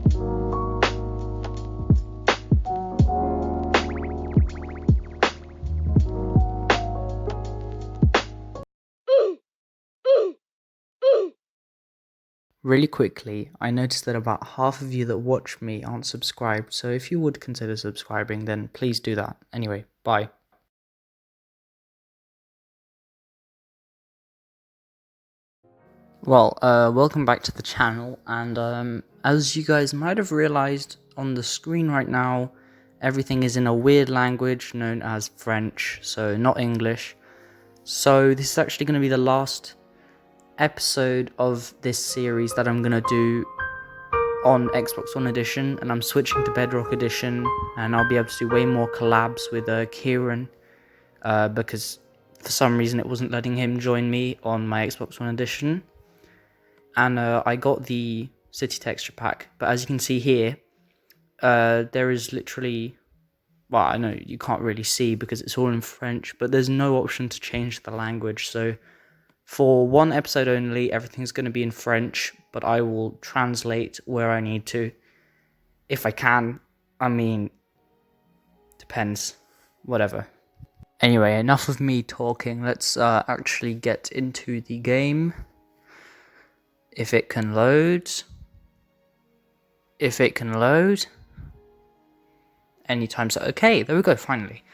Really quickly, I noticed that about half of you that watch me aren't subscribed, so if you would consider subscribing, then please do that. Anyway, bye. Well, welcome back to the channel, and as you guys might have realized on the screen right now, everything is in a weird language known as French, so not English. So this is actually going to be the last episode of this series that I'm going to do on Xbox One Edition, and I'm switching to Bedrock Edition, and I'll be able to do way more collabs with Kieran, because for some reason it wasn't letting him join me on my Xbox One Edition. And I got the city texture pack, but as you can see here, there is literally, well, I know you can't really see because it's all in French, but there's no option to change the language. So for one episode only, everything's going to be in French, but I will translate where I need to, if I can. I mean, depends, whatever. Anyway, enough of me talking. Let's actually get into the game. If it can load. If it can load. Anytime so. Okay, there we go, finally.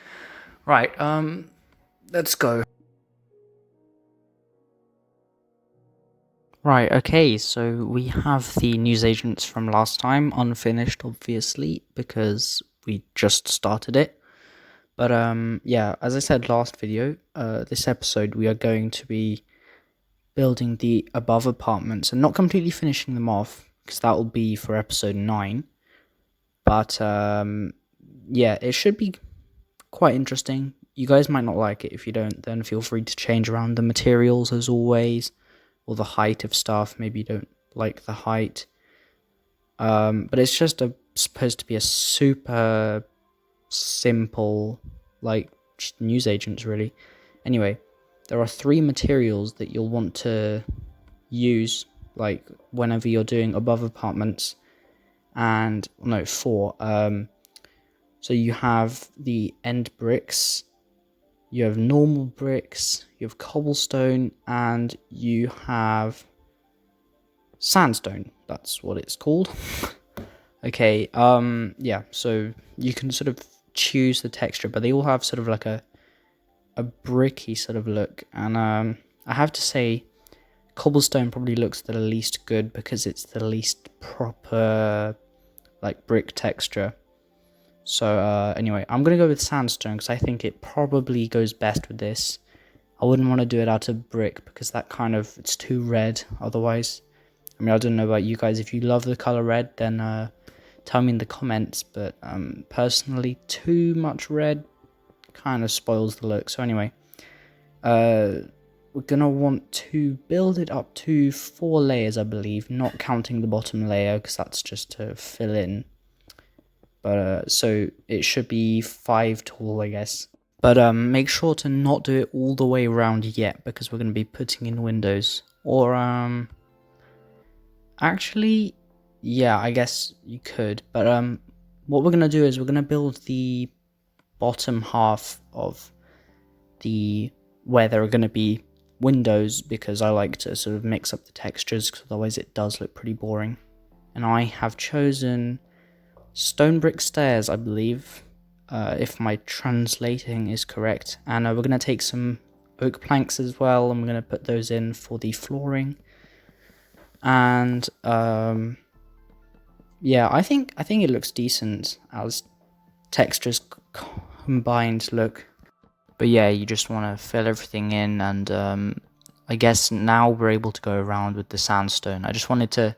Right, let's go. Right, okay, so we have the newsagents from last time, unfinished, obviously, because we just started it. But, yeah, as I said last video, this episode we are going to be building the above apartments and not completely finishing them off, because that will be for episode 9. But, yeah, it should be quite interesting. You guys might not like it. If you don't, then feel free to change around the materials as always, or the height of stuff. Maybe you don't like the height. But it's just supposed to be a super simple, like, just newsagents really. Anyway, there are 3 materials that you'll want to use, like, whenever you're doing above apartments. And, no, 4. So you have the end bricks, you have normal bricks, you have cobblestone, and you have sandstone. That's what it's called. Okay, yeah, so you can sort of choose the texture, but they all have sort of like a bricky sort of look. And I have to say, cobblestone probably looks the least good because it's the least proper, like, brick texture. So anyway, I'm going to go with sandstone because I think it probably goes best with this. I wouldn't want to do it out of brick because that kind of, it's too red otherwise. I mean, I don't know about you guys. If you love the color red, then tell me in the comments. But personally, too much red kind of spoils the look. So anyway, we're going to want to build it up to 4 layers, I believe, not counting the bottom layer because that's just to fill in. But so it should be 5 tall, I guess. But make sure to not do it all the way around yet because we're going to be putting in windows. Or actually, yeah, I guess you could. But what we're going to do is we're going to build the bottom half of the where there are going to be windows because I like to sort of mix up the textures because otherwise it does look pretty boring. And I have chosen stone brick stairs, I believe, if my translating is correct. And we're going to take some oak planks as well, and we're going to put those in for the flooring. And yeah, I think it looks decent as textures combined look. But yeah, you just want to fill everything in, and I guess now we're able to go around with the sandstone. I just wanted to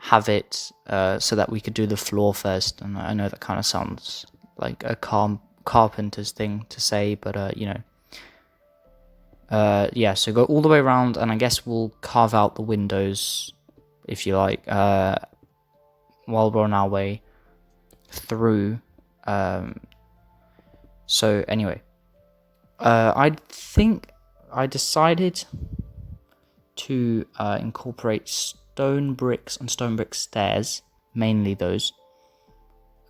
have it so that we could do the floor first, and I know that kind of sounds like a carpenter's thing to say, but you know, yeah, so go all the way around, and I guess we'll carve out the windows if you like while we're on our way through. So anyway, I think I decided to incorporate stone bricks and stone brick stairs mainly those.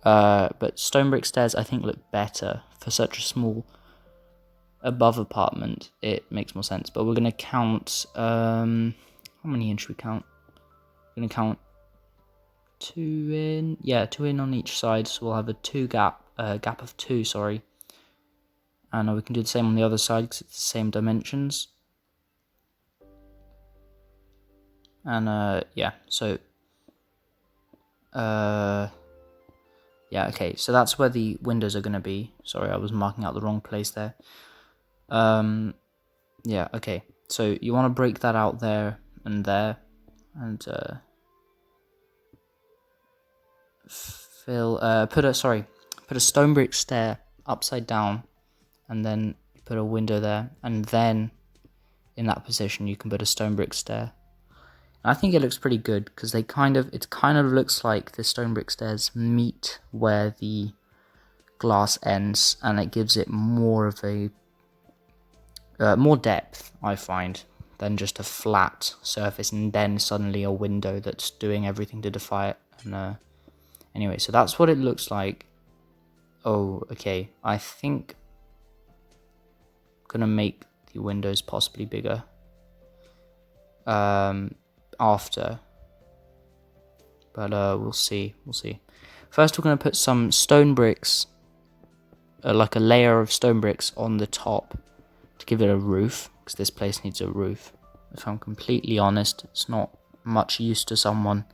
But stone brick stairs I think look better for such a small above apartment. It makes more sense. But we're gonna count. How many in should we count? We're gonna count 2 in. Yeah, 2 in on each side. So we'll have a gap of 2. Sorry. And we can do the same on the other side because it's the same dimensions. And yeah, so yeah, okay, so that's where the windows are going to be. Sorry, I was marking out the wrong place there. Yeah, okay, so you want to break that out there, and put a stone brick stair upside down, and then put a window there, and then in that position you can put a stone brick stair. I think it looks pretty good because it kind of looks like the stone brick stairs meet where the glass ends, and it gives it more of a more depth, I find, than just a flat surface and then suddenly a window that's doing everything to defy it. And anyway, so that's what it looks like. Oh, okay. I think I'm gonna make the windows possibly bigger. After, but we'll see. First, we're going to put some stone bricks, like a layer of stone bricks on the top to give it a roof, because this place needs a roof. If I'm completely honest, it's not much use to someone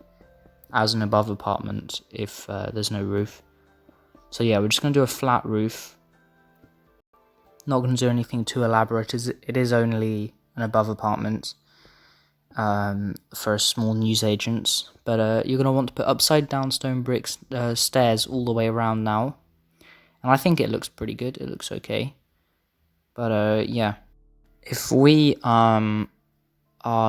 as an above apartment if there's no roof. So yeah, we're just going to do a flat roof. Not going to do anything too elaborate, as it is only an above apartment. For small newsagents, but you're going to want to put upside down stone bricks stairs all the way around now, and I think it looks pretty good. It looks okay, but yeah, if we are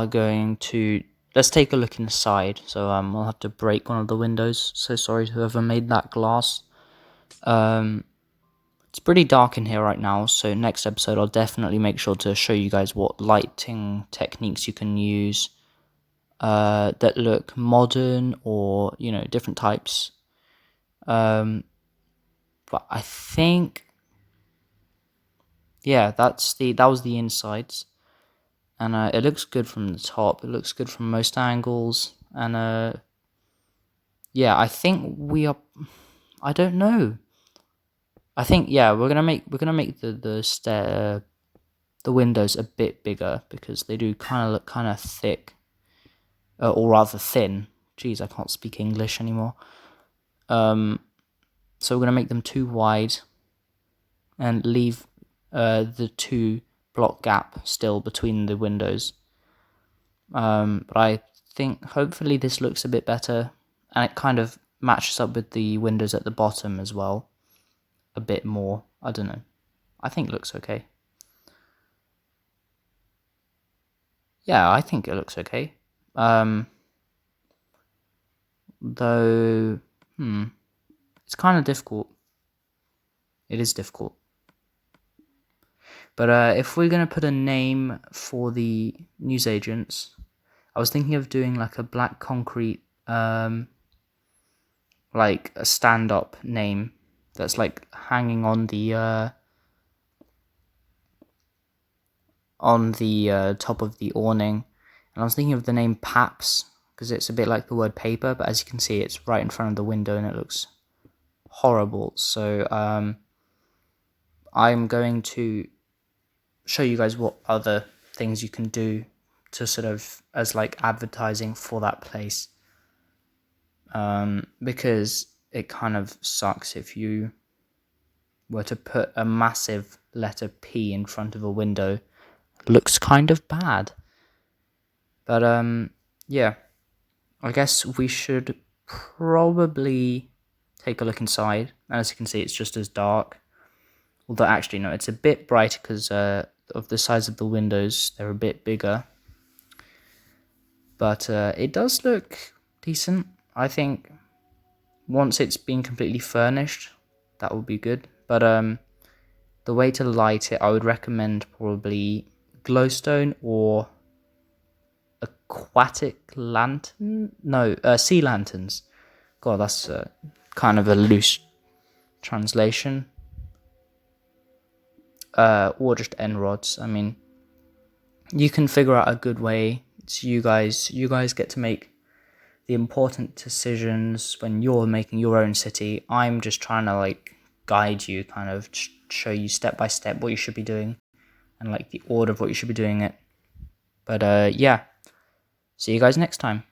going to, let's take a look inside. So we'll have to break one of the windows. So sorry to whoever made that glass. It's pretty dark in here right now, so next episode I'll definitely make sure to show you guys what lighting techniques you can use that look modern, or different types. But I think, yeah, that was the insides, and it looks good from the top. It looks good from most angles, and yeah, I think we are. I don't know. I think, yeah, we're gonna make the windows a bit bigger because they do kind of look kind of thick, or rather thin. Jeez, I can't speak English anymore. So we're gonna make them too wide and leave the 2 block gap still between the windows. But I think hopefully this looks a bit better, and it kind of matches up with the windows at the bottom as well a bit more. I don't know. I think it looks okay. Yeah, I think it looks okay. Though, it's kind of difficult. It is difficult. But if we're going to put a name for the newsagents, I was thinking of doing like a black concrete, like a stand-up name that's like hanging on the top of the awning. And I was thinking of the name Paps, because it's a bit like the word paper, but as you can see, it's right in front of the window and it looks horrible. So I'm going to show you guys what other things you can do to sort of as like advertising for that place, because it kind of sucks if you were to put a massive letter P in front of a window. It looks kind of bad. But yeah, I guess we should probably take a look inside. As you can see, it's just as dark, although actually no, it's a bit brighter because of the size of the windows. They're a bit bigger, but it does look decent. I think once it's been completely furnished, that would be good. But the way to light it, I would recommend probably glowstone or aquatic lantern. No, sea lanterns. God, that's kind of a loose translation. Or just end-rods. I mean, you can figure out a good way. So you guys get to make the important decisions when you're making your own city. I'm just trying to like guide you, kind of show you step by step what you should be doing and like the order of what you should be doing it. But yeah, see you guys next time.